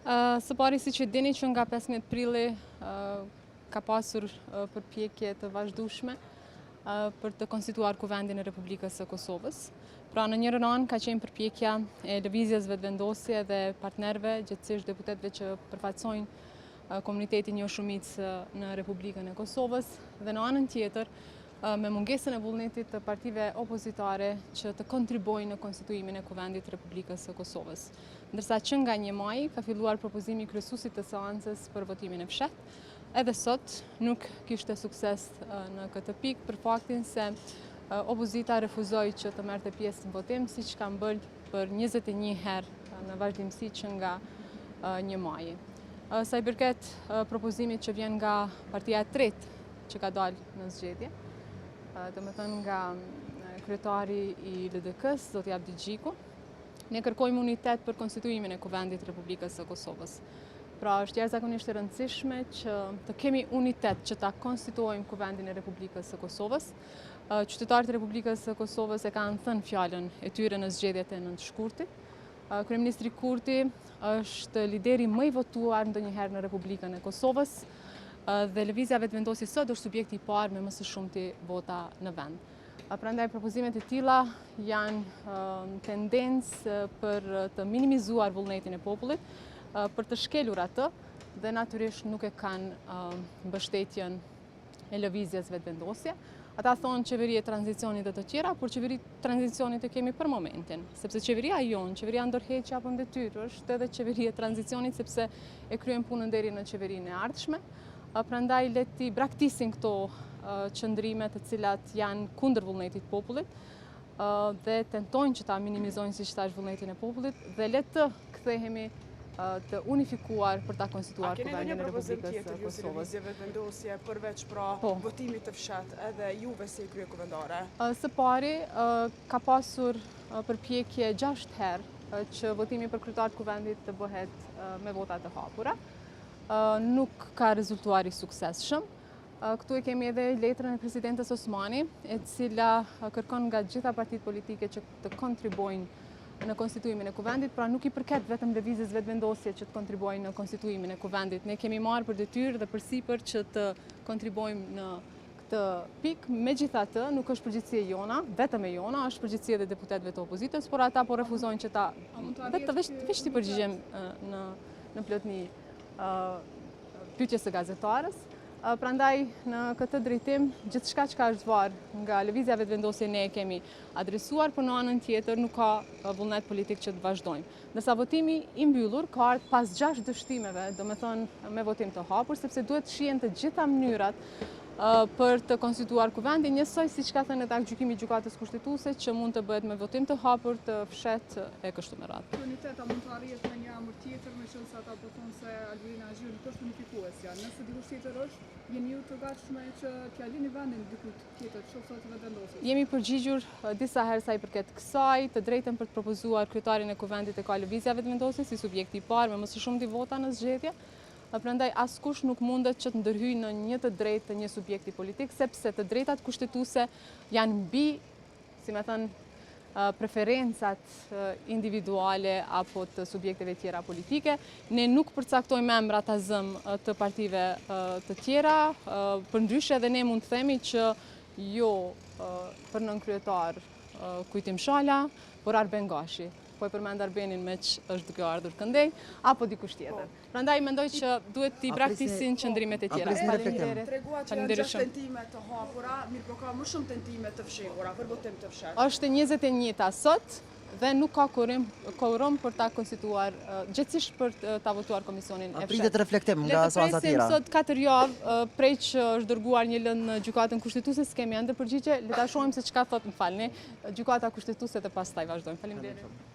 Së pari si që dini që nga 15 prilli ka pasur përpjekje të vazhdueshme për të konstituar Kuvendin e Republikës së Kosovës. Pra në njërin anë ka qenë përpjekja e lëvizjes vetëvendosje dhe partnerëve, gjithsesi deputetëve që përfaqësojnë komunitetin joshumicë në Republikën e Kosovës, dhe në anën tjetër me mungesën e vullnetit të partive opozitare që të kontribuojnë në konstituimin e Kuvendit të Republikës së Kosovës. Ndërsa që nga 1 maj ka filluar propozimi kryesuesit të seancës për votimin e fshehtë, edhe sot nuk kishte sukses në këtë pikë për faktin se opozita refuzoi që të merrte pjesë në votim, siç ka bërë për 21 herë në vazhdimsi që nga 1 maj. Sa i përket propozimit që vjen nga partia e tretë që ka dalë në zgjedhje, domethënë nga kryetari i LDK-s, zoti Abdi Gjiku, ne kërkojmë unitet për konstituimin e Kuvendit të Republikës së Kosovës. Pra është jashtëzakonisht e rëndësishme që të kemi unitet që ta konstituojmë Kuvendin e Republikës së Kosovës. Qytetarët e Republikës së Kosovës e kanë thënë fjalën e tyre në zgjedhjet e 9 shkurtit. Kryeministri Kurti është lideri më i votuar ndonjëherë në Republikën e Kosovës dhe lëvizja vetëvendosje sot është subjekti i parë me më së shumti vota në vend. Prandaj propozimet e tilla janë tendencë për të minimizuar vullnetin e popullit, për të shkelur atë dhe natyrisht nuk e kanë mbështetjen e lëvizjes vetëvendosje. Ata thonë qeveri e tranzicionit dhe të tjera, por qeveri tranzicionit e kemi për momentin, sepse qeveria jonë, qeveria ndërheqje apo ndetyrë, është edhe qeveri e tranzicionit sepse e kryen punën deri në qeverinë e ardhshme. Prandaj le ti braktisin këto qëndrime të cilat janë kundër vullnetit popullit dhe tentojnë që ta minimizojnë siç thash vullnetin e popullit dhe le të kthehemi të unifikuar për ta konstituar Kuvendin e Republikës së Kosovës. Lëvizje vetëvendosje përveç votimit të fshehtë edhe juve si kryekuvendare? Së pari ka pasur përpjekje 6 herë që votimi për kryetar të Kuvendit të bëhet me vota të hapura. Nuk ka rezultuar i suksesshëm. Këtu e kemi edhe letrën e presidentes Osmani, e cila kërkon nga gjitha partitë politike që të kontribuojnë në konstituimin e Kuvendit, pra nuk i përket vetëm lëvizjes vetëvendosje që të kontribuojnë në konstituimin e Kuvendit. Ne kemi marrë për detyrë dhe përsipër që të kontribuojmë në këtë pikë. Megjithatë, nuk është përgjegjësia jona, vetëm e jona, është përgjegjësia e deputetëve të opozitës, por ata po refuzojnë që ta veç të përgjigjem në plotni pyetjes së gazetarës. Prandaj në këtë drejtim gjithçka që është varë nga lëvizja vetëvendosje ne e kemi adresuar, por në anën tjetër nuk ka vullnet politik që të vazhdojmë. Ndërsa votimi i mbyllur ka ardhur pas 6 dështimeve, domethënë me votim të hapur, sepse duhet shihen të gjitha mënyrat për të konstituar Kuvendin, njësoj siç ka thënë edhe gjykimi i gjykatës kushtetuese që mund të bëhet me votim të hapur, të fshehtë e kështu me radhë. Uniteta mund të arrihet në një emër tjetër, meqense ata po thonë se Alvina Azhiu nuk është unifikuesja. Nëse dikush tjetër është, jeni ju të gatshme që t'ia lini vendin dikujt tjetër, qoftë të vetëvendosjes? Jemi përgjigjur disa herë sa i përket kësaj, të drejtën për të propozuar kryetarin e Kuvendit e ka lëvizja vetëvendosje si subjekti i parë me më së shumti vota në zgjedhje. Prandaj askush nuk mundet që të ndërhyjë në një të drejtë të një subjekti politik, sepse të drejtat kushtetuese janë mbi, si më thënë, preferencat individuale apo të subjekteve tjera politike. Ne nuk përcaktojmë emra të zëm të partive të tjera, përndryshe edhe ne mund të themi që jo për nënkryetar Kujtim Shala, por Arben Gashi. Po e përmend Arbenin me që është duke ardhur këndej, apo dikush tjetër. Prandaj mendoj që duhet t'i braktisin qëndrimet e tjera. Treguat që janë 6 tentime të hapura, mirë po ka më shumë tentime të fshehura për votim të fshehtë. Është 21 sot dhe nuk ka quorum për ta konstituar, gjithsesi për ta votuar komisionin e fshehtë. Pritet reflektim nga seanca tjera. Sot 4 javë prej që është dërguar një lëndë në gjykatën kushtetuese, s'kemi ende përgjigje, le ta shohim se çka thotë, më falni, gjykata kushtetuese dhe pastaj vazhdojmë. Faleminderit.